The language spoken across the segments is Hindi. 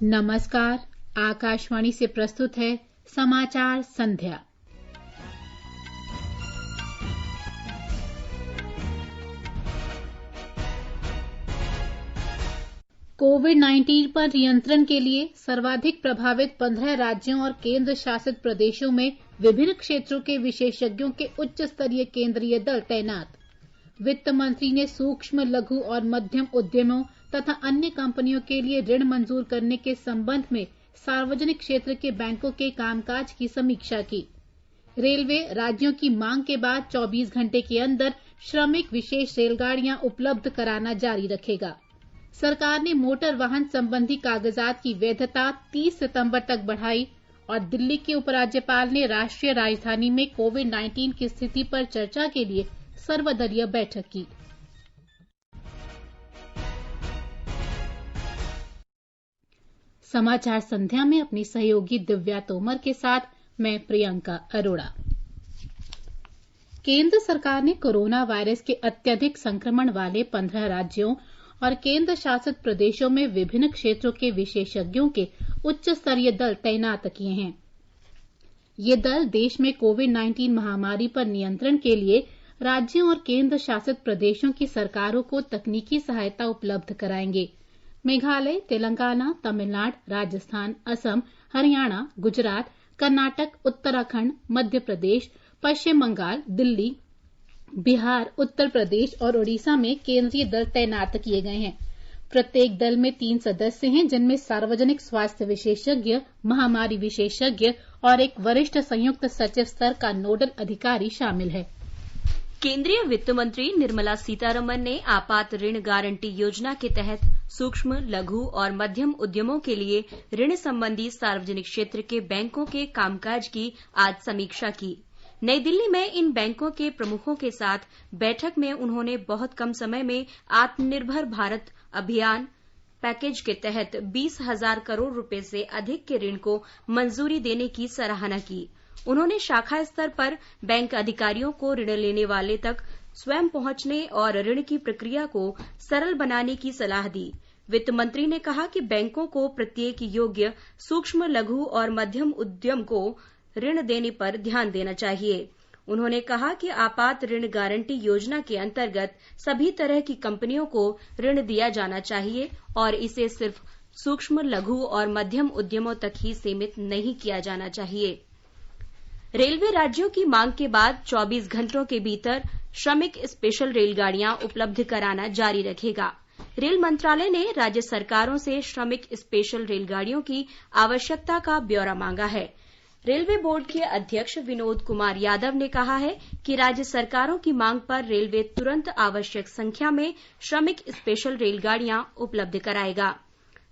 नमस्कार। आकाशवाणी से प्रस्तुत है समाचार संध्या। कोविड-19 पर नियंत्रण के लिए सर्वाधिक प्रभावित 15 राज्यों और केंद्र शासित प्रदेशों में विभिन्न क्षेत्रों के विशेषज्ञों के उच्च स्तरीय केंद्रीय दल तैनात। वित्त मंत्री ने सूक्ष्म, लघु और मध्यम उद्यमों तथा अन्य कंपनियों के लिए ऋण मंजूर करने के संबंध में सार्वजनिक क्षेत्र के बैंकों के कामकाज की समीक्षा की। रेलवे राज्यों की मांग के बाद 24 घंटे के अंदर श्रमिक विशेष रेलगाड़ियां उपलब्ध कराना जारी रखेगा। सरकार ने मोटर वाहन संबंधी कागजात की वैधता 30 सितंबर तक बढ़ाई और दिल्ली के उपराज्यपाल ने राष्ट्रीय राजधानी में कोविड-19 की स्थिति पर चर्चा के लिए सर्वदलीय बैठक की। समाचार संध्या में अपनी सहयोगी दिव्या तोमर के साथ मैं प्रियंका अरोड़ा। केंद्र सरकार ने कोरोना वायरस के अत्यधिक संक्रमण वाले 15 राज्यों और केंद्र शासित प्रदेशों में विभिन्न क्षेत्रों के विशेषज्ञों के उच्च स्तरीय दल तैनात किए हैं। ये दल देश में कोविड-19 महामारी पर नियंत्रण के लिए राज्यों और केंद्र शासित प्रदेशों की सरकारों को तकनीकी सहायता उपलब्ध कराएंगे। मेघालय, तेलंगाना, तमिलनाडु, राजस्थान, असम, हरियाणा, गुजरात, कर्नाटक, उत्तराखंड, मध्य प्रदेश, पश्चिम बंगाल, दिल्ली, बिहार, उत्तर प्रदेश और ओडिशा में केंद्रीय दल तैनात किए गए हैं। प्रत्येक दल में 3 सदस्य हैं, जिनमें सार्वजनिक स्वास्थ्य विशेषज्ञ, महामारी विशेषज्ञ और एक वरिष्ठ संयुक्त सचिव स्तर का नोडल अधिकारी शामिल है। केंद्रीय वित्त मंत्री निर्मला सीतारमण ने आपात ऋण गारंटी योजना के तहत सूक्ष्म, लघु और मध्यम उद्यमों के लिए ऋण संबंधी सार्वजनिक क्षेत्र के बैंकों के कामकाज की आज समीक्षा की। नई दिल्ली में इन बैंकों के प्रमुखों के साथ बैठक में उन्होंने बहुत कम समय में आत्मनिर्भर भारत अभियान पैकेज के तहत 20,000 करोड़ रुपए से अधिक के ऋण को मंजूरी देने की सराहना की। उन्होंने शाखा स्तर पर बैंक अधिकारियों को ऋण लेने वाले तक स्वयं पहुंचने और ऋण की प्रक्रिया को सरल बनाने की सलाह दी। वित्त मंत्री ने कहा कि बैंकों को प्रत्येक योग्य सूक्ष्म, लघु और मध्यम उद्यम को ऋण देने पर ध्यान देना चाहिए। उन्होंने कहा कि आपात ऋण गारंटी योजना के अंतर्गत सभी तरह की कंपनियों को ऋण दिया जाना चाहिए और इसे सिर्फ सूक्ष्म, लघु और मध्यम उद्यमों तक ही सीमित नहीं किया जाना चाहिए। रेलवे राज्यों की मांग के बाद 24 घंटों के भीतर श्रमिक स्पेशल रेलगाड़ियां उपलब्ध कराना जारी रखेगा। रेल मंत्रालय ने राज्य सरकारों से श्रमिक स्पेशल रेलगाड़ियों की आवश्यकता का ब्यौरा मांगा है। रेलवे बोर्ड के अध्यक्ष विनोद कुमार यादव ने कहा है कि राज्य सरकारों की मांग पर रेलवे तुरंत आवश्यक संख्या में श्रमिक स्पेशल रेलगाड़ियां उपलब्ध कराएगा।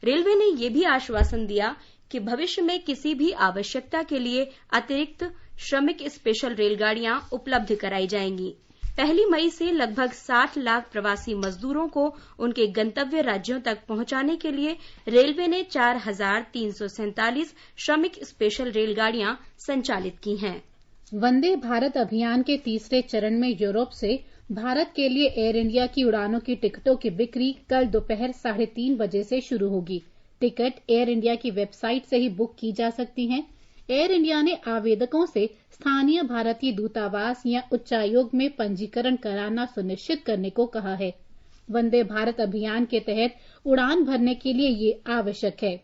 रेलवे ने यह भी आश्वासन दिया कि भविष्य में किसी भी आवश्यकता के लिए अतिरिक्त श्रमिक स्पेशल रेलगाड़ियां उपलब्ध कराई जाएंगी। 1 मई से लगभग 60 लाख प्रवासी मजदूरों को उनके गंतव्य राज्यों तक पहुंचाने के लिए रेलवे ने 4,347 श्रमिक स्पेशल रेलगाड़ियां संचालित की हैं। वंदे भारत अभियान के तीसरे चरण में यूरोप से भारत के लिए एयर इंडिया की उड़ानों की टिकटों की बिक्री कल दोपहर 3:30 बजे से शुरू होगी। टिकट एयर इंडिया की वेबसाइट से ही बुक की जा सकती हैं। एयर इंडिया ने आवेदकों से स्थानीय भारतीय दूतावास या उच्चायोग में पंजीकरण कराना सुनिश्चित करने को कहा है। वंदे भारत अभियान के तहत उड़ान भरने के लिए ये आवश्यक है।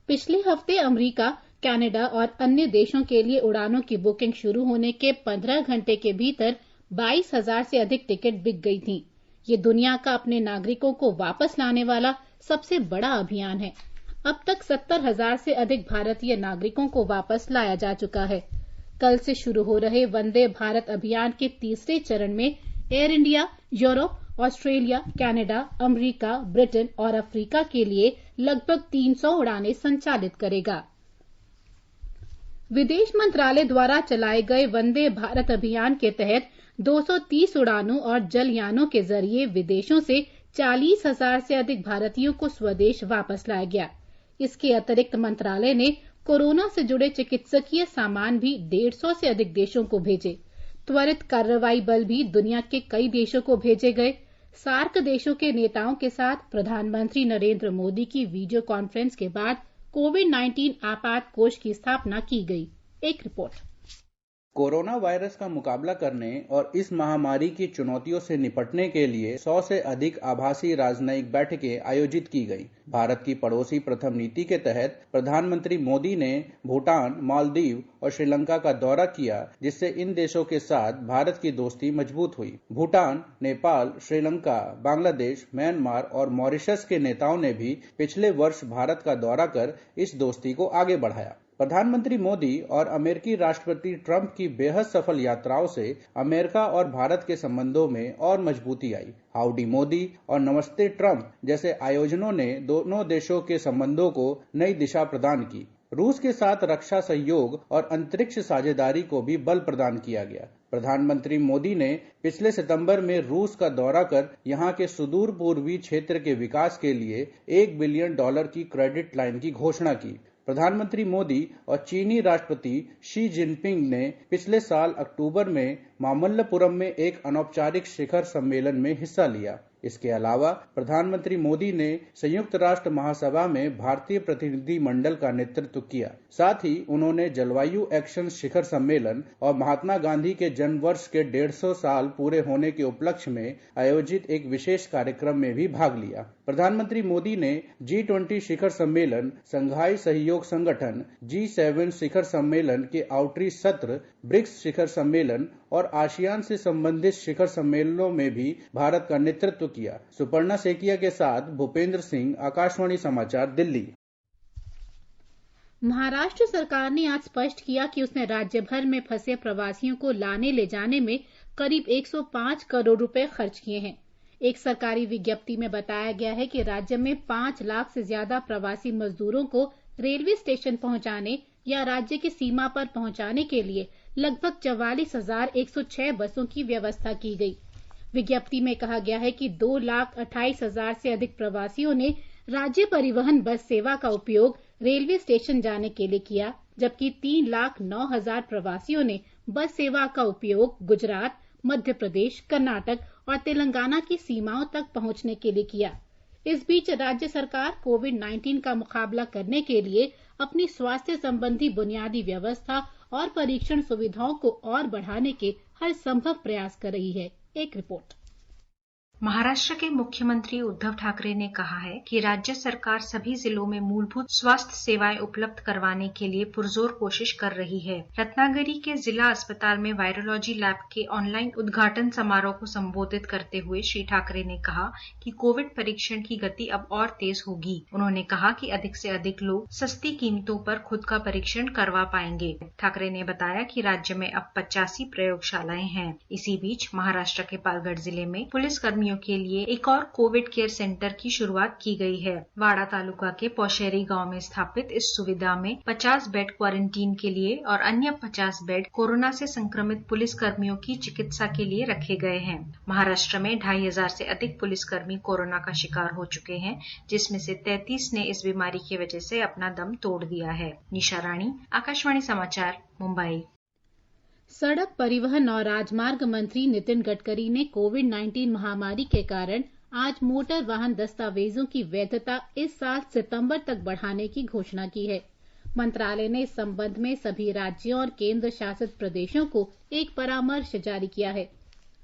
पिछले हफ्ते अमेरिका, कनाडा और अन्य देशों के लिए उड़ानों की बुकिंग शुरू होने के 15 घंटे के भीतर 22,000 से अधिक टिकट बिक गई थी। ये दुनिया का अपने नागरिकों को वापस लाने वाला सबसे बड़ा अभियान है। अब तक 70,000 से अधिक भारतीय नागरिकों को वापस लाया जा चुका है। कल से शुरू हो रहे वंदे भारत अभियान के तीसरे चरण में air India Europe, Australia, Canada, America, Britain और अफ्रीका के लिए लगभग 300 उड़ानें संचालित करेगा। विदेश मंत्रालय द्वारा चलाए गए वंदे भारत अभियान के तहत 230 उड़ानों और जलयानों के जरिए विदेशों से 40,000 से अधिक भारतीयों को स्वदेश वापस लाया गया। इसके अतिरिक्त मंत्रालय ने कोरोना से जुड़े चिकित्सकीय सामान भी 150 से अधिक देशों को भेजे। त्वरित कार्रवाई बल भी दुनिया के कई देशों को भेजे गए। सार्क देशों के नेताओं के साथ प्रधानमंत्री नरेंद्र मोदी की वीडियो कॉन्फ्रेंस के बाद कोविड-19 आपात कोष की स्थापना की गई। एक रिपोर्ट। कोरोना वायरस का मुकाबला करने और इस महामारी की चुनौतियों से निपटने के लिए 100 से अधिक आभासी राजनयिक बैठकें आयोजित की गई। भारत की पड़ोसी प्रथम नीति के तहत प्रधानमंत्री मोदी ने भूटान, मालदीव और श्रीलंका का दौरा किया, जिससे इन देशों के साथ भारत की दोस्ती मजबूत हुई। भूटान, नेपाल, श्रीलंका, बांग्लादेश, म्यांमार और मॉरिशस के नेताओं ने भी पिछले वर्ष भारत का दौरा कर इस दोस्ती को आगे बढ़ाया। प्रधानमंत्री मोदी और अमेरिकी राष्ट्रपति ट्रंप की बेहद सफल यात्राओं से अमेरिका और भारत के संबंधों में और मजबूती आई। हाउडी मोदी और नमस्ते ट्रंप जैसे आयोजनों ने दोनों देशों के संबंधों को नई दिशा प्रदान की। रूस के साथ रक्षा सहयोग और अंतरिक्ष साझेदारी को भी बल प्रदान किया गया। प्रधानमंत्री मोदी ने पिछले सितंबर में रूस का दौरा कर यहां के सुदूर पूर्वी क्षेत्र के विकास के लिए $1 बिलियन की क्रेडिट लाइन की घोषणा की। प्रधानमंत्री मोदी और चीनी राष्ट्रपति शी जिनपिंग ने पिछले साल अक्टूबर में मामल्लपुरम में एक अनौपचारिक शिखर सम्मेलन में हिस्सा लिया। इसके अलावा प्रधानमंत्री मोदी ने संयुक्त राष्ट्र महासभा में भारतीय प्रतिनिधि मंडल का नेतृत्व किया। साथ ही उन्होंने जलवायु एक्शन शिखर सम्मेलन और महात्मा गांधी के जन्म वर्ष के 150 साल पूरे होने के उपलक्ष्य में आयोजित एक विशेष कार्यक्रम में भी भाग लिया। प्रधानमंत्री मोदी ने G20 शिखर सम्मेलन, संघाई सहयोग संगठन, G7 शिखर सम्मेलन के आउटरीच सत्र, ब्रिक्स शिखर सम्मेलन और आसियान से संबंधित शिखर सम्मेलनों में भी भारत का नेतृत्व किया। सुपर्णा सेकिया के साथ भूपेंद्र सिंह, आकाशवाणी समाचार, दिल्ली। महाराष्ट्र सरकार ने आज स्पष्ट किया कि उसने राज्य भर में फंसे प्रवासियों को लाने ले जाने में करीब 105 करोड़ रुपए खर्च किए हैं। एक सरकारी विज्ञप्ति में बताया गया है कि राज्य में 5 लाख से ज्यादा प्रवासी मजदूरों को रेलवे स्टेशन पहुंचाने या राज्य की सीमा पर पहुंचाने के लिए लगभग 44,106 बसों की व्यवस्था की गई। विज्ञप्ति में कहा गया है कि 2,28,000 से अधिक प्रवासियों ने राज्य परिवहन बस सेवा का उपयोग रेलवे स्टेशन जाने के लिए किया, जबकि 3,09,000 प्रवासियों ने बस सेवा का उपयोग गुजरात, मध्य प्रदेश, कर्नाटक और तेलंगाना की सीमाओं तक पहुंचने के लिए किया। इस बीच राज्य सरकार कोविड-19 का मुकाबला करने के लिए अपनी स्वास्थ्य संबंधी बुनियादी व्यवस्था और परीक्षण सुविधाओं को और बढ़ाने के हर संभव प्रयास कर रही है। एक रिपोर्ट। महाराष्ट्र के मुख्यमंत्री उद्धव ठाकरे ने कहा है कि राज्य सरकार सभी जिलों में मूलभूत स्वास्थ्य सेवाएं उपलब्ध करवाने के लिए पुरजोर कोशिश कर रही है। रत्नागिरी के जिला अस्पताल में वायरोलॉजी लैब के ऑनलाइन उद्घाटन समारोह को संबोधित करते हुए श्री ठाकरे ने कहा कि कोविड परीक्षण की गति अब और तेज होगी। उन्होंने कहा कि अधिक से अधिक लोग सस्ती कीमतों पर खुद का परीक्षण करवा पाएंगे। ठाकरे ने बताया कि राज्य में अब 85 प्रयोगशालाएं हैं। इसी बीच महाराष्ट्र के पालघर जिले में पुलिस के लिए एक और कोविड केयर सेंटर की शुरुआत की गई है। वाड़ा तालुका के पौशेरी गांव में स्थापित इस सुविधा में 50 बेड क्वारंटीन के लिए और अन्य 50 बेड कोरोना से संक्रमित पुलिसकर्मियों की चिकित्सा के लिए रखे गए हैं। महाराष्ट्र में 2,500 से अधिक पुलिसकर्मी कोरोना का शिकार हो चुके हैं, जिसमें से 33 ने इस बीमारी की वजह से अपना दम तोड़ दिया है। निशा रानी, आकाशवाणी समाचार, मुंबई। सड़क परिवहन और राजमार्ग मंत्री नितिन गडकरी ने कोविड-19 महामारी के कारण आज मोटर वाहन दस्तावेजों की वैधता इस साल सितंबर तक बढ़ाने की घोषणा की है। मंत्रालय ने इस संबंध में सभी राज्यों और केंद्र शासित प्रदेशों को एक परामर्श जारी किया है।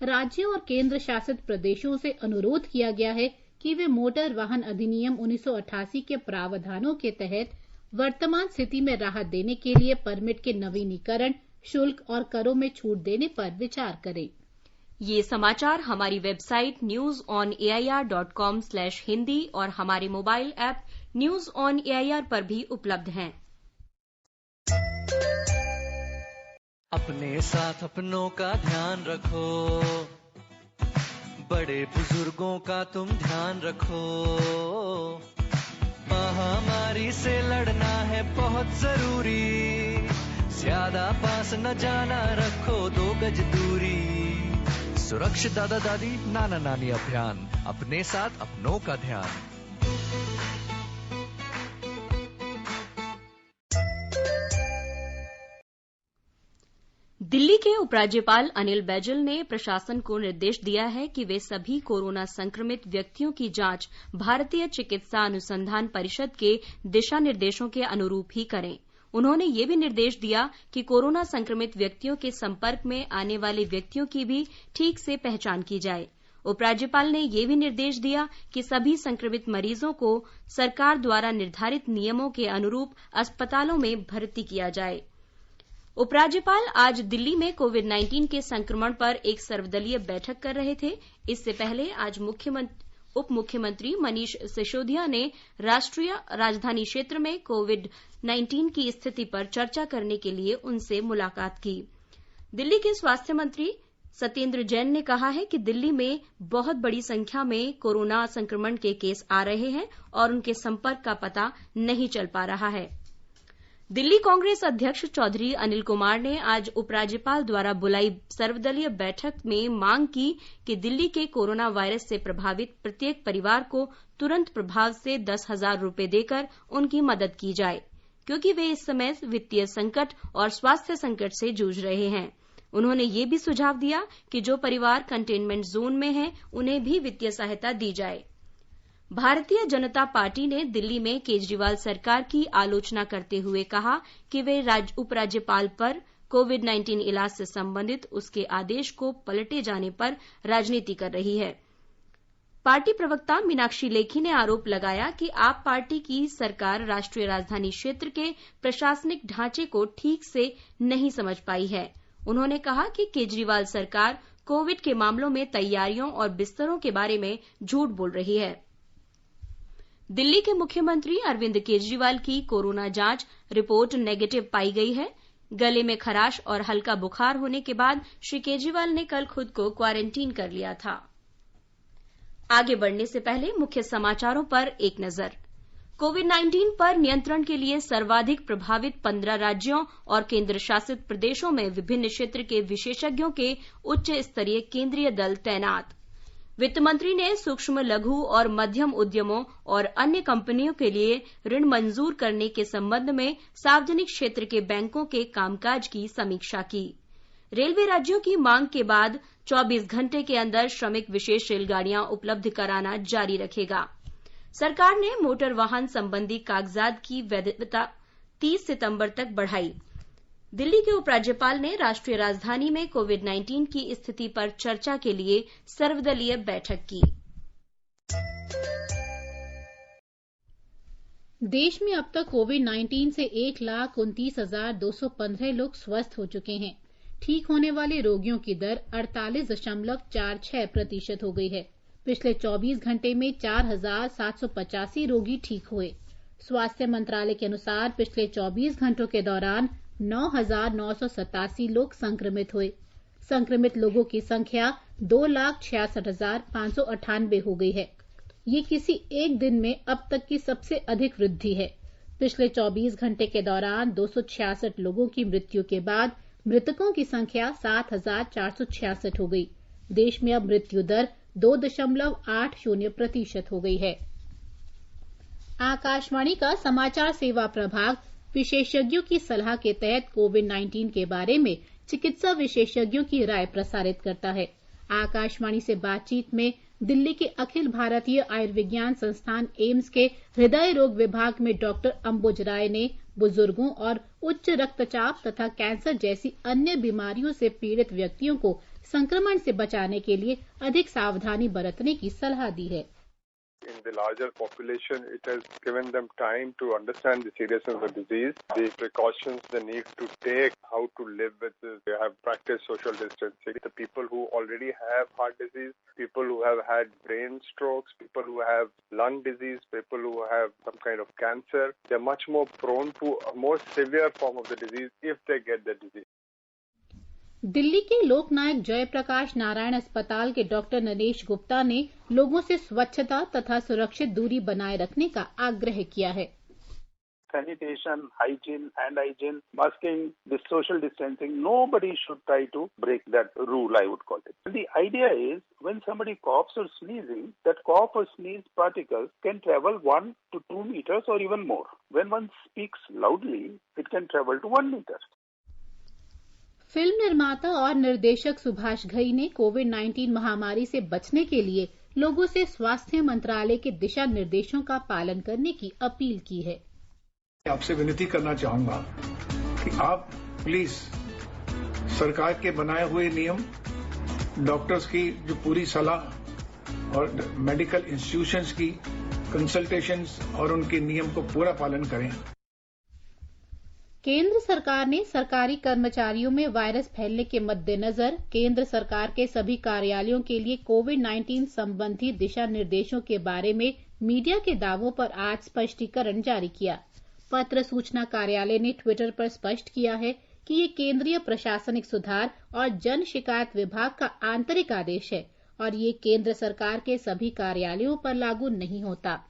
राज्यों और केंद्र शासित प्रदेशों से अनुरोध किया गया है कि वे मोटर वाहन अधिनियम 1988 के प्रावधानों के तहत वर्तमान स्थिति में राहत देने के लिए परमिट के नवीनीकरण, शुल्क और करों में छूट देने पर विचार करें। ये समाचार हमारी वेबसाइट newsonair.com/hindi और हमारे mobile app news on AIR पर भी उपलब्ध हैं। अपने साथ अपनों का ध्यान रखो, बड़े बुजुर्गों का तुम ध्यान रखो। महामारी से लड़ना है बहुत जरूरी, ज्यादा पास न जाना, रखो 2 गज दूरी। सुरक्षित दादा दादी नाना नानी अभियान, अपने साथ अपनों का ध्यान। दिल्ली के उपराज्यपाल अनिल बैजल ने प्रशासन को निर्देश दिया है कि वे सभी कोरोना संक्रमित व्यक्तियों की जांच भारतीय चिकित्सा अनुसंधान परिषद के दिशा निर्देशों के अनुरूप ही करें। उन्होंने ये भी निर्देश दिया कि कोरोना संक्रमित व्यक्तियों के संपर्क में आने वाले व्यक्तियों की भी ठीक से पहचान की जाए। उपराज्यपाल ने ये भी निर्देश दिया कि सभी संक्रमित मरीजों को सरकार द्वारा निर्धारित नियमों के अनुरूप अस्पतालों में भर्ती किया जाए। उपराज्यपाल आज दिल्ली में कोविड-19 के संक्रमण पर एक सर्वदलीय बैठक कर रहे थे। इससे पहले आज उप मुख्यमंत्री मनीष सिसोदिया ने राष्ट्रीय राजधानी क्षेत्र में कोविड-19 की स्थिति पर चर्चा करने के लिए उनसे मुलाकात की। दिल्ली के स्वास्थ्य मंत्री सत्येंद्र जैन ने कहा है कि दिल्ली में बहुत बड़ी संख्या में कोरोना संक्रमण के केस आ रहे हैं और उनके संपर्क का पता नहीं चल पा रहा है। दिल्ली कांग्रेस अध्यक्ष चौधरी अनिल कुमार ने आज उपराज्यपाल द्वारा बुलाई सर्वदलीय बैठक में मांग की कि दिल्ली के कोरोना वायरस से प्रभावित प्रत्येक परिवार को तुरंत प्रभाव से 10,000 रुपए देकर उनकी मदद की जाए, क्योंकि वे इस समय वित्तीय संकट और स्वास्थ्य संकट से जूझ रहे हैं। उन्होंने ये भी सुझाव दिया कि जो परिवार कंटेनमेंट जोन में हैं, उन्हें भी वित्तीय सहायता दी जाए। भारतीय जनता पार्टी ने दिल्ली में केजरीवाल सरकार की आलोचना करते हुए कहा कि वे उपराज्यपाल पर कोविड-19 इलाज से संबंधित उसके आदेश को पलटे जाने पर राजनीति कर रही है। पार्टी प्रवक्ता मीनाक्षी लेखी ने आरोप लगाया कि आप पार्टी की सरकार राष्ट्रीय राजधानी क्षेत्र के प्रशासनिक ढांचे को ठीक से नहीं समझ पाई है। उन्होंने कहा कि केजरीवाल सरकार कोविड के मामलों में तैयारियों और बिस्तरों के बारे में झूठ बोल रही है। दिल्ली के मुख्यमंत्री अरविंद केजरीवाल की कोरोना जांच रिपोर्ट नेगेटिव पाई गई है। गले में खराश और हल्का बुखार होने के बाद श्री केजरीवाल ने कल खुद को क्वारंटीन कर लिया था। आगे बढ़ने से पहले मुख्य समाचारों पर एक नजर। कोविड-19 पर नियंत्रण के लिए सर्वाधिक प्रभावित 15 राज्यों और केंद्र शासित प्रदेशों में विभिन्न क्षेत्र के विशेषज्ञों के उच्च स्तरीय केंद्रीय दल तैनात। वित्त मंत्री ने सूक्ष्म, लघु और मध्यम उद्यमों और अन्य कंपनियों के लिए ऋण मंजूर करने के संबंध में सार्वजनिक क्षेत्र के बैंकों के कामकाज की समीक्षा की। रेलवे राज्यों की मांग के बाद 24 घंटे के अंदर श्रमिक विशेष रेलगाड़ियां उपलब्ध कराना जारी रखेगा। सरकार ने मोटर वाहन संबंधी कागजात की वैधता 30 सितंबर तक बढ़ाई। दिल्ली के उपराज्यपाल ने राष्ट्रीय राजधानी में कोविड-19 की स्थिति पर चर्चा के लिए सर्वदलीय बैठक की। देश में अब तक कोविड-19 से 1,29,215 लोग स्वस्थ हो चुके हैं। ठीक होने वाले रोगियों की दर 48.46% हो गई है। पिछले 24 घंटे में 4,785 रोगी ठीक हुए। स्वास्थ्य मंत्रालय के अनुसार पिछले 24 घंटों के दौरान 9,987 लोग संक्रमित हुए। संक्रमित लोगों की संख्या 2,66,598 हो गई है। ये किसी एक दिन में अब तक की सबसे अधिक वृद्धि है। पिछले 24 घंटे के दौरान 266 लोगों की मृत्यु के बाद मृतकों की संख्या 7,466 हो गई। देश में अब मृत्यु दर 2.80% हो गई है। आकाशवाणी का समाचार सेवा प्रभाग विशेषज्ञों की सलाह के तहत कोविड-19 के बारे में चिकित्सा विशेषज्ञों की राय प्रसारित करता है। आकाशवाणी से बातचीत में दिल्ली के अखिल भारतीय आयुर्विज्ञान संस्थान एम्स के हृदय रोग विभाग में डॉक्टर अंबुज राय ने बुजुर्गों और उच्च रक्तचाप तथा कैंसर जैसी अन्य बीमारियों से पीड़ित व्यक्तियों को संक्रमण से बचाने के लिए अधिक सावधानी बरतने की सलाह दी है। In the larger population, it has given them time to understand the seriousness of the disease, the precautions they need to take, how to live with this. They have practiced social distancing. The people who already have heart disease, people who have had brain strokes, people who have lung disease, people who have some kind of cancer, they're much more prone to a more severe form of the disease if they get the disease. Delhi के लोकनायक जयप्रकाश नारायण अस्पताल के डॉक्टर नरेश गुप्ता ने लोगों से स्वच्छता तथा सुरक्षित दूरी बनाए रखने का आग्रह किया है। Sanitation, hygiene, hand hygiene, masking, this social distancing, nobody should try to break that rule, I would call it. The idea is when somebody coughs or sneezing, that cough or sneeze particles can travel 1 to 2 meters or even more. When one speaks loudly, it can travel to 1 meter. Film निर्माता और निर्देशक सुभाष घई ने कोविड-19 महामारी से बचने के लिए लोगों से स्वास्थ्य मंत्रालय के दिशा निर्देशों का पालन करने की अपील की है। आपसे विनती करना चाहूंगा कि आप प्लीज सरकार के बनाए हुए नियम, डॉक्टर्स की जो पूरी सलाह और मेडिकल इंस्टीट्यूशंस की कंसल्टेशंस और उनके नियम को पूरा पालन करें। केंद्र सरकार ने सरकारी कर्मचारियों में वायरस फैलने के मद्देनजर केंद्र सरकार के सभी कार्यालयों के लिए कोविड-19 संबंधी दिशा निर्देशों के बारे में मीडिया के दावों पर आज स्पष्टीकरण जारी किया। पत्र सूचना कार्यालय ने ट्विटर पर स्पष्ट किया है कि ये केंद्रीय प्रशासनिक सुधार और जन शिकायत विभाग का आंतरिक आदेश है और ये केंद्र सरकार के सभी कार्यालयों पर लागू नहीं होता।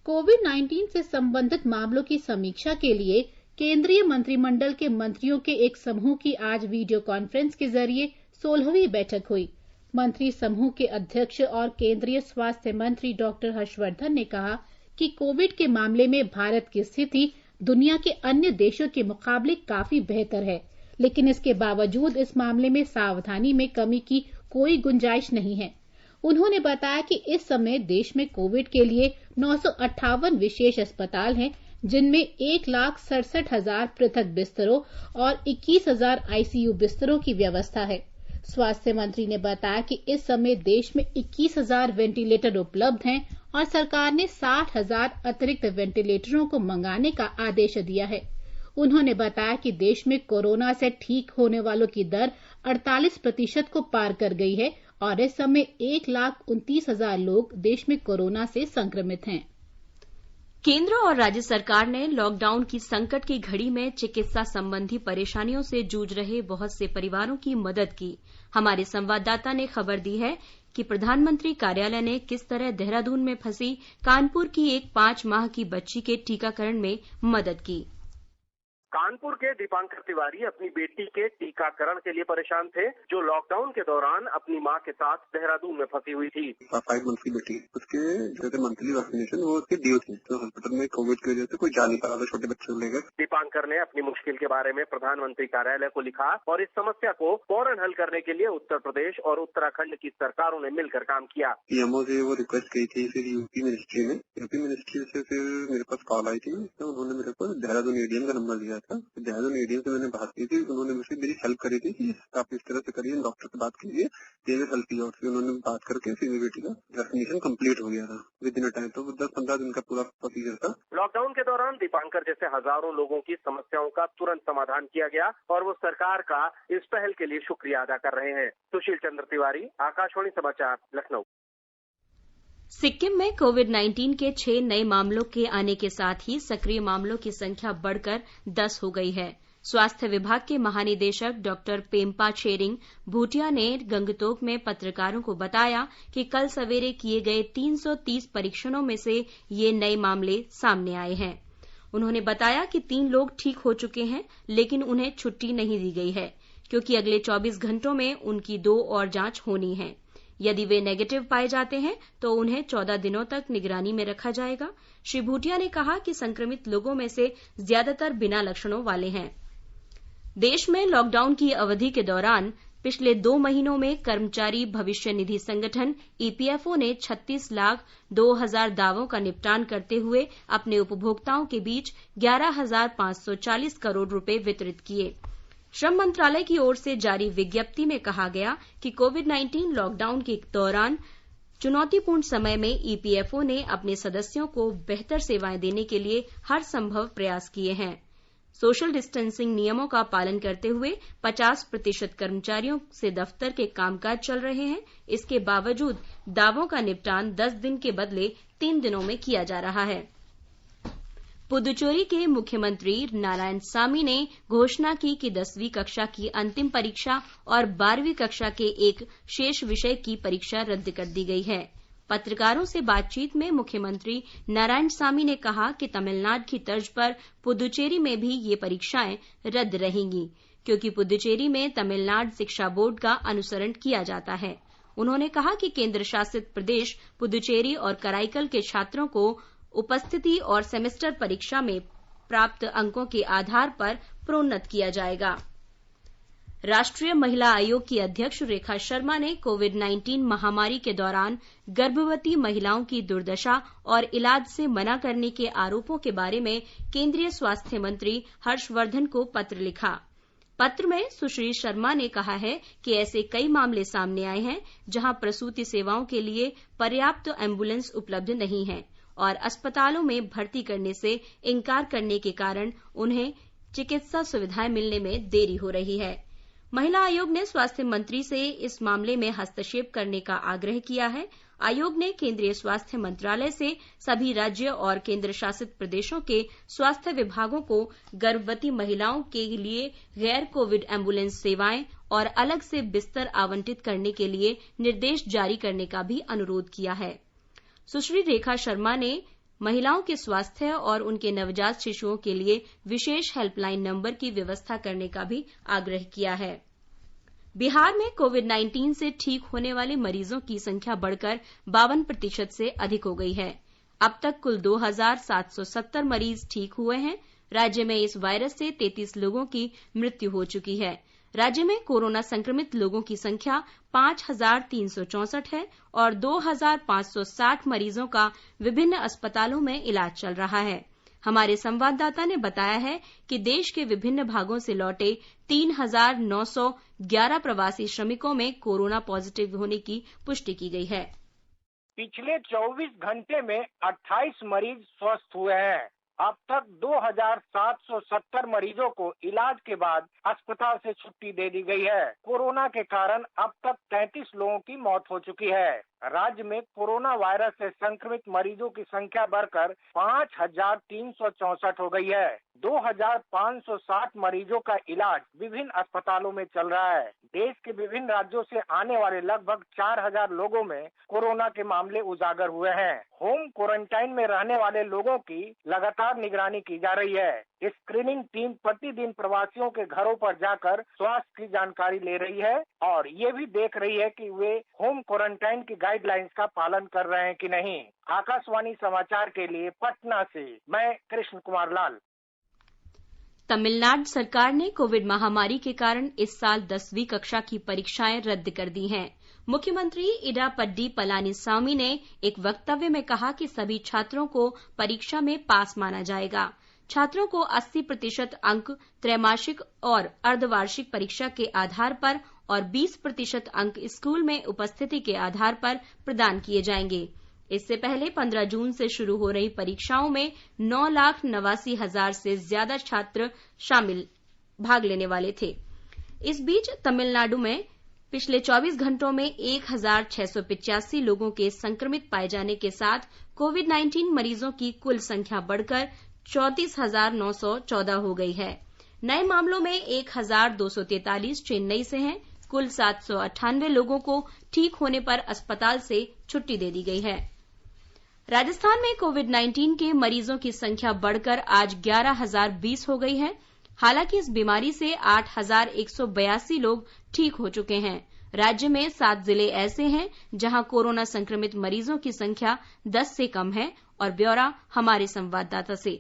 कोविड-19 से संबंधित मामलों की समीक्षा के लिए केंद्रीय मंत्रिमंडल के मंत्रियों के एक समूह की आज वीडियो कॉन्फ्रेंस के जरिए 16वीं बैठक हुई। मंत्री समूह के अध्यक्ष और केंद्रीय स्वास्थ्य मंत्री डॉक्टर हर्षवर्धन ने कहा कि कोविड के मामले में भारत की स्थिति दुनिया के अन्य देशों के मुकाबले काफी बेहतर है, लेकिन इसके बावजूद इस मामले में सावधानी में कमी की कोई गुंजाइश नहीं है। उन्होंने बताया कि इस समय देश में कोविड के लिए 958 विशेष अस्पताल हैं, जिनमें 1,67,000 पृथक बिस्तरों और 21,000 आईसीयू बिस्तरों की व्यवस्था है। स्वास्थ्य मंत्री ने बताया कि इस समय देश में 21,000 वेंटिलेटर उपलब्ध हैं और सरकार ने 60,000 अतिरिक्त वेंटिलेटरों को मंगाने का आदेश दिया है। उन्होंने बताया कि देश में कोरोना से ठीक होने वालों की दर 48% को पार कर गई है और इस समय 1,29,000 लोग देश में कोरोना से संक्रमित हैं। केंद्र और राज्य सरकार ने लॉकडाउन की संकट की घड़ी में चिकित्सा संबंधी परेशानियों से जूझ रहे बहुत से परिवारों की मदद की। हमारे संवाददाता ने खबर दी है कि प्रधानमंत्री कार्यालय ने किस तरह देहरादून में फंसी कानपुर की एक 5 माह की बच्ची के टीकाकरण में मदद की। कानपुर के दीपांकर तिवारी अपनी बेटी के टीकाकरण के लिए परेशान थे, जो लॉकडाउन के दौरान अपनी मां के साथ देहरादून में फंसी हुई थी। 5 मंथ की बेटी, उसके जो मंथली वैक्सीनेशन वो उसके ड्यू थी, तो हॉस्पिटल में कोविड की वजह से कोई जा नहीं पा रहा था छोटे बच्चे को लेकर। दीपांकर ने अपनी मुश्किल के बारे में प्रधानमंत्री कार्यालय को लिखा और इस समस्या को फौरन हल करने के लिए उत्तर प्रदेश और उत्तराखंड की सरकारों ने मिलकर काम किया। पीएमओ से वो रिक्वेस्ट की थी, फिर यूपी मिनिस्ट्री से फिर मेरे पास कॉल आई थी, तो उन्होंने मेरे को देहरादून एडीएम का नंबर दिया था। देहरादून एडीएम से मैंने बात की थी, उन्होंने मुझसे मेरी हेल्प करी थी कि आप इस तरह से करिए, डॉक्टर से बात कीजिए, they will help you out. फिर उन्होंने बात करके फिर मेरी बेटी का वैक्सीनेशन कंप्लीट हो गया था विद इन टाइम, तो 10-15 दिन का पूरा प्रोसीजर था। लॉकडाउन के दौरान दीपांकर जैसे हजारों लोगों की समस्याओं का तुरंत समाधान किया गया और वो सरकार का इस पहल के लिए शुक्रिया अदा कर रहे हैं। सुशील चंद्र तिवारी, आकाशवाणी समाचार, लखनऊ। सिक्किम में कोविड-19 के 6 नए मामलों के आने के साथ ही सक्रिय मामलों की संख्या बढ़कर 10 हो गई है। स्वास्थ्य विभाग के महानिदेशक डॉक्टर पेम्पा छेरिंग भूटिया ने गंगतोक में पत्रकारों को बताया कि कल सवेरे किए गए 330 परीक्षणों में से ये नए मामले सामने आए हैं। उन्होंने बताया कि 3 लोग ठीक हो चुके हैं, लेकिन उन्हें छुट्टी नहीं दी गई है क्योंकि अगले 24 घंटों में उनकी 2 और जांच होनी है। यदि वे नेगेटिव पाए जाते हैं तो उन्हें 14 दिनों तक निगरानी में रखा जाएगा। श्री भूटिया ने कहा कि संक्रमित लोगों में से ज्यादातर बिना लक्षणों वाले हैं। देश में लॉकडाउन की अवधि के दौरान पिछले 2 महीनों में कर्मचारी भविष्य निधि संगठन ईपीएफओ ने 36,02,000 दावों का निपटान करते हुए अपने उपभोक्ताओं के बीच 11,540 करोड़ रुपए वितरित किए। श्रम मंत्रालय की ओर से जारी विज्ञप्ति में कहा गया कि कोविड-19 लॉकडाउन के दौरान चुनौतीपूर्ण समय में ईपीएफओ ने अपने सदस्यों को बेहतर सेवाएं देने के लिए हर संभव प्रयास किए हैं। सोशल डिस्टेंसिंग नियमों का पालन करते हुए 50% कर्मचारियों से दफ्तर के कामकाज चल रहे हैं। इसके बावजूद दावों का निपटान 10 दिन के बदले 3 दिनों में किया जा रहा है। पुदुचेरी के मुख्यमंत्री नारायणसामी ने घोषणा की कि 10वीं कक्षा की अंतिम परीक्षा और 12वीं कक्षा के एक शेष विषय की परीक्षा रद्द कर दी गई है। पत्रकारों से बातचीत में मुख्यमंत्री नारायणसामी ने कहा कि तमिलनाडु की तर्ज पर पुदुचेरी में भी ये परीक्षाएं रद्द रहेंगी, क्योंकि पुदुचेरी में तमिलनाडु शिक्षा बोर्ड का अनुसरण किया जाता है। उन्होंने कहा कि केंद्र शासित प्रदेश पुदुचेरी और कराईकल के छात्रों को उपस्थिति और सेमेस्टर परीक्षा में प्राप्त अंकों के आधार पर प्रोन्नत किया जाएगा। राष्ट्रीय महिला आयोग की अध्यक्ष रेखा शर्मा ने कोविड-19 महामारी के दौरान गर्भवती महिलाओं की दुर्दशा और इलाज से मना करने के आरोपों के बारे में केंद्रीय स्वास्थ्य मंत्री हर्षवर्धन को पत्र लिखा। पत्र में सुश्री शर्मा ने कहा है कि ऐसे कई मामले सामने आए हैं जहां प्रसूति सेवाओं के लिए पर्याप्त एम्बुलेंस उपलब्ध नहीं है और अस्पतालों में भर्ती करने से इनकार करने के कारण उन्हें चिकित्सा सुविधाएं मिलने में देरी हो रही है। महिला आयोग ने स्वास्थ्य मंत्री से इस मामले में हस्तक्षेप करने का आग्रह किया है। आयोग ने केंद्रीय स्वास्थ्य मंत्रालय से सभी राज्य और केंद्र शासित प्रदेशों के स्वास्थ्य विभागों को गर्भवती महिलाओं के लिए गैर कोविड एम्बुलेंस सेवाएं और अलग से बिस्तर आवंटित करने के लिए निर्देश जारी करने का भी अनुरोध किया है। सुश्री रेखा शर्मा ने महिलाओं के स्वास्थ्य और उनके नवजात शिशुओं के लिए विशेष हेल्पलाइन नंबर की व्यवस्था करने का भी आग्रह किया है। बिहार में कोविड-19 से ठीक होने वाले मरीजों की संख्या बढ़कर 52% से अधिक हो गई है। अब तक कुल 2,770 मरीज ठीक हुए हैं। राज्य में इस वायरस से 33 लोगों की मृत्यु हो चुकी है। राज्य में कोरोना संक्रमित लोगों की संख्या 5,364 है और 2,560 मरीजों का विभिन्न अस्पतालों में इलाज चल रहा है। हमारे संवाददाता ने बताया है कि देश के विभिन्न भागों से लौटे 3,911 प्रवासी श्रमिकों में कोरोना पॉजिटिव होने की पुष्टि की गई है। पिछले 24 घंटे में 28 मरीज स्वस्थ हुए हैं। अब तक 2,770 मरीजों को इलाज के बाद अस्पताल से छुट्टी दे दी गई है। कोरोना के कारण अब तक 33 लोगों की मौत हो चुकी है। राज्य में कोरोना वायरस से संक्रमित मरीजों की संख्या बढ़कर 5,364 हो गई है। 2,560 मरीजों का इलाज विभिन्न अस्पतालों में चल रहा है। देश के विभिन्न राज्यों से आने वाले लगभग 4,000 लोगों में कोरोना के मामले उजागर हुए हैं। होम क्वारंटाइन में रहने वाले लोगों की लगातार निगरानी की जा रही है। स्क्रीनिंग टीम प्रतिदिन प्रवासियों के घरों पर जाकर स्वास्थ्य की जानकारी ले रही है और ये भी देख रही है कि वे होम क्वारंटाइन की गाइडलाइंस का पालन कर रहे हैं कि नहीं। आकाशवाणी समाचार के लिए पटना से मैं कृष्ण कुमार लाल। तमिलनाडु सरकार ने कोविड महामारी के कारण इस साल 10वीं कक्षा की परीक्षाएं रद्द कर दी हैं। मुख्यमंत्री इडापड्डी पलानीस्वामी ने एक वक्तव्य में कहा कि सभी छात्रों को परीक्षा में पास माना जाएगा। छात्रों को 80% अंक त्रैमासिक और अर्धवार्षिक परीक्षा के आधार पर और 20% अंक स्कूल में उपस्थिति के आधार पर प्रदान किए जाएंगे। इससे पहले 15 जून से शुरू हो रही परीक्षाओं में 9,89,000 से ज्यादा छात्र भाग लेने वाले थे। इस बीच तमिलनाडु में पिछले 24 घंटों में 1,685 लोगों के संक्रमित पाए जाने के साथ कोविड-19 मरीजों की कुल संख्या बढ़कर 34,914 हो गई है। नए मामलों में 1,243 चेन्नई से हैं। कुल 798 लोगों को ठीक होने पर अस्पताल से छुट्टी दे दी गई है। राजस्थान में कोविड-19 के मरीजों की संख्या बढ़कर आज 11,020 हो गई है। हालांकि इस बीमारी से 8,182 लोग ठीक हो चुके हैं। राज्य में 7 जिले ऐसे हैं जहां कोरोना संक्रमित मरीजों की संख्या 10 से कम है और ब्यौरा हमारे संवाददाता से।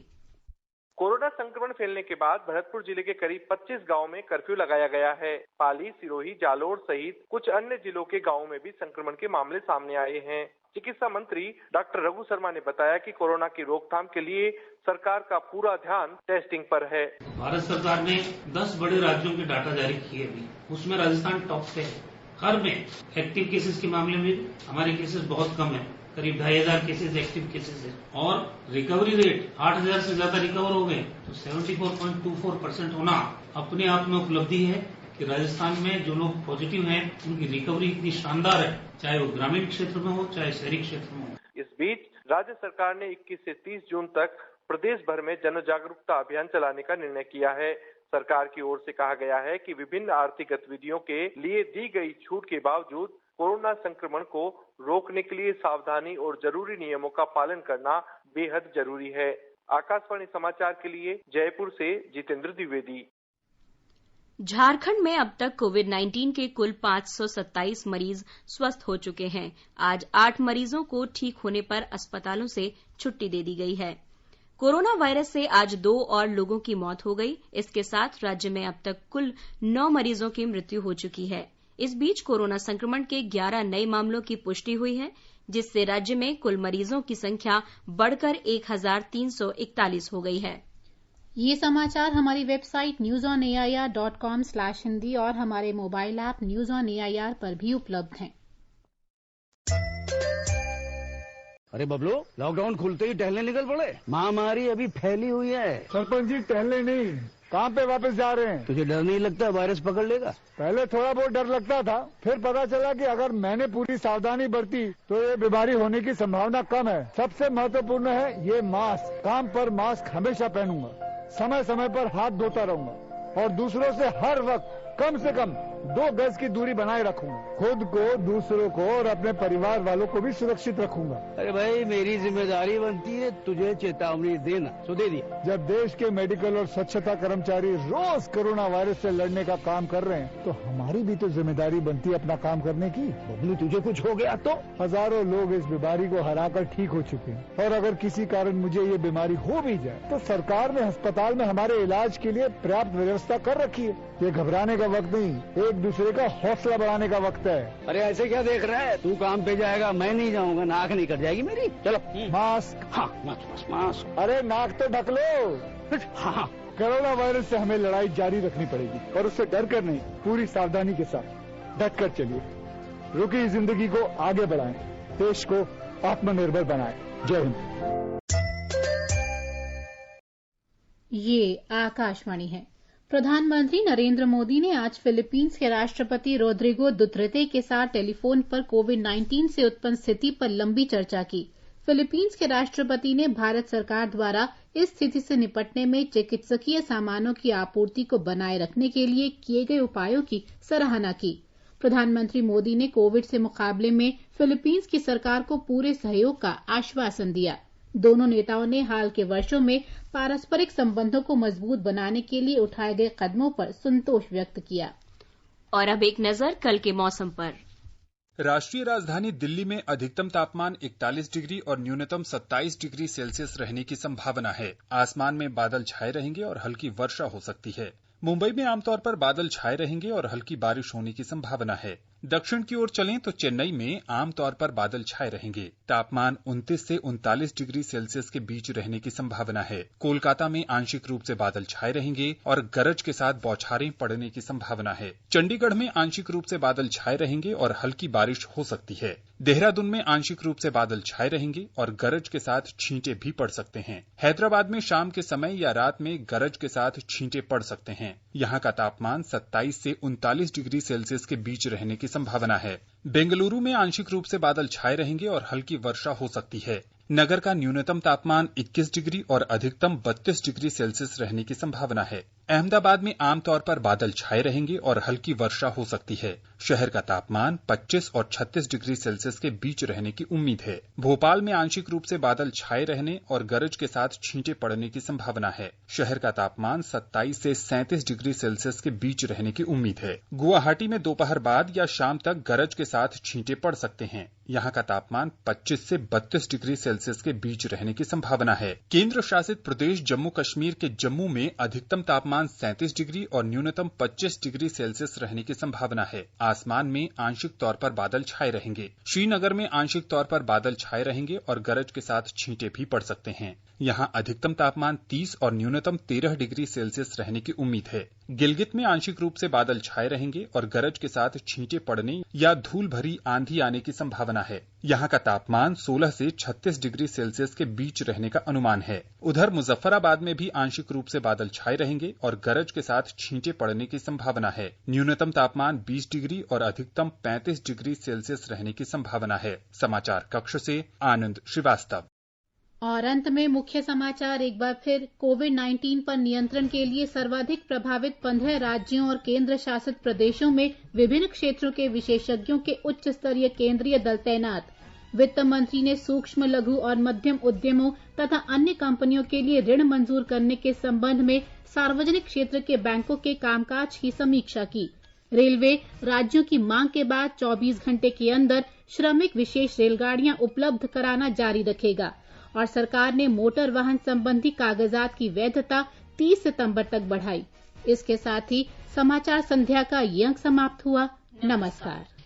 कोरोना संक्रमण फैलने के बाद भरतपुर जिले के करीब 25 गांवों में कर्फ्यू लगाया गया है। पाली, सिरोही, जालोर सहित कुछ अन्य जिलों के गांवों में भी संक्रमण के मामले सामने आए हैं। चिकित्सा मंत्री डॉक्टर रघु शर्मा ने बताया कि कोरोना की रोकथाम के लिए सरकार का पूरा ध्यान टेस्टिंग पर है। भारत सरकार ने 10 बड़े राज्यों के डाटा जारी किए भी, उसमें राजस्थान टॉप पे है। हर में एक्टिव केसेस के मामले में हमारे केसेस बहुत कम है, करीब 2,500 केसेस एक्टिव केसेस है और रिकवरी रेट 8,000 से ज्यादा रिकवर हो गए। तो 74.24% होना अपने आप में उपलब्धि है कि राजस्थान में जो लोग पॉजिटिव हैं उनकी रिकवरी इतनी शानदार है, चाहे वो ग्रामीण क्षेत्र में हो चाहे शहरी क्षेत्र में हो। इस बीच राज्य सरकार ने 21 से 30 जून तक प्रदेश भर में जन जागरूकता अभियान चलाने का निर्णय किया है। सरकार की ओर से कहा गया है कि विभिन्न आर्थिक गतिविधियों के लिए दी गई छूट के बावजूद कोरोना संक्रमण को रोकने के लिए सावधानी और जरूरी नियमों का पालन करना बेहद जरूरी है। आकाशवाणी समाचार के लिए जयपुर से जितेंद्र द्विवेदी। झारखंड में अब तक कोविड-19 के कुल 527 मरीज स्वस्थ हो चुके हैं। आज 8 मरीजों को ठीक होने पर अस्पतालों से छुट्टी दे दी गई है। कोरोना वायरस से आज 2 और लोगों की मौत हो गई। इसके साथ राज्य में अब तक कुल 9 मरीजों की मृत्यु हो चुकी है। इस बीच कोरोना संक्रमण के 11 नए मामलों की पुष्टि हुई है, जिससे राज्य में कुल मरीजों की संख्या बढ़कर 1341 हो गई है। ये समाचार हमारी वेबसाइट newsonair.com/hindi और हमारे mobile app news on AIR पर भी उपलब्ध हैं। अरे बबलू, लॉकडाउन खुलते ही टहलने निकल पड़े। महामारी अभी फैली हुई है। सरपंच जी टहलने नहीं, कहाँ पे वापस जा रहे हैं? तुझे डर नहीं लगता वायरस पकड़ लेगा? पहले थोड़ा बहुत डर लगता था, फिर पता चला कि अगर मैंने पूरी सावधानी बरती तो ये बीमारी होने की संभावना कम है। सबसे महत्वपूर्ण है ये मास्क। काम पर मास्क हमेशा पहनूंगा, समय समय पर हाथ धोता रहूंगा और दूसरों से हर वक्त कम से कम 2 गज की दूरी बनाए रखूंगा। खुद को, दूसरों को और अपने परिवार वालों को भी सुरक्षित रखूंगा। अरे भाई, मेरी जिम्मेदारी बनती है तुझे चेतावनी देना, तो दे दिया। जब देश के मेडिकल और स्वच्छता कर्मचारी रोज कोरोना वायरस से लड़ने का काम कर रहे हैं, तो हमारी भी तो जिम्मेदारी बनती है अपना काम करने की। बबलू, तुझे कुछ हो गया तो? हजारों लोग इस बीमारी को हराकर ठीक हो चुके हैं, और अगर किसी कारण मुझे ये बीमारी हो भी जाए तो सरकार ने अस्पताल में हमारे इलाज के लिए पर्याप्त व्यवस्था कर रखी है। ये घबराने का वक्त नहीं, एक दूसरे का हौसला बढ़ाने का वक्त है। अरे ऐसे क्या देख रहा है? तू काम पे जाएगा, मैं नहीं जाऊंगा, नाक नहीं कट जाएगी मेरी। चलो मास्क। हाँ, मास्क। अरे नाक तो ढक लो। हाँ, कोरोना वायरस से हमें लड़ाई जारी रखनी पड़ेगी, और उससे डर कर नहीं, पूरी सावधानी के साथ डट कर चलिए। रुकी जिंदगी को आगे बढ़ाएं, देश को आत्मनिर्भर बनाएं। जय हिंद। ये आकाशवाणी है। प्रधानमंत्री नरेंद्र मोदी ने आज फिलीपींस के राष्ट्रपति रोड्रिगो दुतर्ते के साथ टेलीफोन पर कोविड-19 से उत्पन्न स्थिति पर लंबी चर्चा की। फिलीपींस के राष्ट्रपति ने भारत सरकार द्वारा इस स्थिति से निपटने में चिकित्सकीय सामानों की आपूर्ति को बनाए रखने के लिए किए गए उपायों की सराहना की। प्रधानमंत्री मोदी ने कोविड से मुकाबले में फिलीपींस की सरकार को पूरे सहयोग का आश्वासन दिया। दोनों नेताओं ने हाल के वर्षों में पारस्परिक संबंधों को मजबूत बनाने के लिए उठाए गए कदमों पर संतोष व्यक्त किया। और अब एक नजर कल के मौसम पर। राष्ट्रीय राजधानी दिल्ली में अधिकतम तापमान 41 डिग्री और न्यूनतम 27 डिग्री सेल्सियस रहने की संभावना है। आसमान में बादल छाए रहेंगे और हल्की वर्षा हो सकती है। मुंबई में आमतौर पर बादल छाए रहेंगे और हल्की बारिश होने की संभावना है। दक्षिण की ओर चलें तो चेन्नई में आमतौर पर बादल छाए रहेंगे। तापमान 29 से 39 डिग्री सेल्सियस के बीच रहने की संभावना है। कोलकाता में आंशिक रूप से बादल छाए रहेंगे और गरज के साथ बौछारें पड़ने की संभावना है। चंडीगढ़ में आंशिक रूप से बादल छाए रहेंगे और हल्की बारिश हो सकती है। देहरादून में आंशिक रूप से बादल छाए रहेंगे और गरज के साथ छींटे भी पड़ सकते हैं। हैदराबाद में शाम के समय या रात में गरज के साथ छींटे पड़ सकते हैं। यहाँ का तापमान 27 से 39 डिग्री सेल्सियस के बीच रहने की संभावना है। बेंगलुरु में आंशिक रूप से बादल छाए रहेंगे और हल्की वर्षा हो सकती है। नगर का न्यूनतम तापमान 21 डिग्री और अधिकतम 32 डिग्री सेल्सियस रहने की संभावना है। अहमदाबाद में आमतौर पर बादल छाए रहेंगे और हल्की वर्षा हो सकती है। शहर का तापमान 25 और 36 डिग्री सेल्सियस के बीच रहने की उम्मीद है। भोपाल में आंशिक रूप से बादल छाए रहने और गरज के साथ छींटे पड़ने की संभावना है। शहर का तापमान 27 से 37 डिग्री सेल्सियस के बीच रहने की उम्मीद है। गुवाहाटी में दोपहर बाद या शाम तक गरज के साथ छींटे पड़ सकते हैं। यहाँ का तापमान 25 से 32 डिग्री सेल्सियस के बीच रहने की संभावना है। केंद्र शासित प्रदेश जम्मू कश्मीर के जम्मू में अधिकतम तापमान 37 डिग्री और न्यूनतम 25 डिग्री सेल्सियस रहने की संभावना है। आसमान में आंशिक तौर पर बादल छाए रहेंगे। श्रीनगर में आंशिक तौर पर बादल छाए रहेंगे और गरज के साथ छींटे भी पड़ सकते हैं। यहाँ अधिकतम तापमान 30 और न्यूनतम 13 डिग्री सेल्सियस रहने की उम्मीद है। गिलगित में आंशिक रूप से बादल छाए रहेंगे और गरज के साथ छींटे पड़ने या धूल भरी आंधी आने की संभावना है। यहाँ का तापमान 16 से 36 डिग्री सेल्सियस के बीच रहने का अनुमान है। उधर मुजफ्फराबाद में भी आंशिक रूप से बादल छाए रहेंगे और गरज के साथ छींटे पड़ने की संभावना है। न्यूनतम तापमान 20 डिग्री और अधिकतम 35 डिग्री सेल्सियस रहने की संभावना है। समाचार कक्ष से आनंद श्रीवास्तव। और अंत में मुख्य समाचार एक बार फिर। कोविड-19 पर नियंत्रण के लिए सर्वाधिक प्रभावित 15 राज्यों और केंद्र शासित प्रदेशों में विभिन्न क्षेत्रों के विशेषज्ञों के उच्च स्तरीय केंद्रीय दल तैनात। वित्त मंत्री ने सूक्ष्म, लघु और मध्यम उद्यमों तथा अन्य कंपनियों के लिए ऋण मंजूर करने के संबंध में सार्वजनिक क्षेत्र के बैंकों के कामकाज की समीक्षा की। रेलवे राज्यों की मांग के बाद 24 घंटे के अंदर श्रमिक विशेष रेलगाड़ियां उपलब्ध कराना जारी रखेगा। और सरकार ने मोटर वाहन संबंधी कागजात की वैधता 30 सितंबर तक बढ़ाई। इसके साथ ही समाचार संध्या का ये अंक समाप्त हुआ। नमस्कार।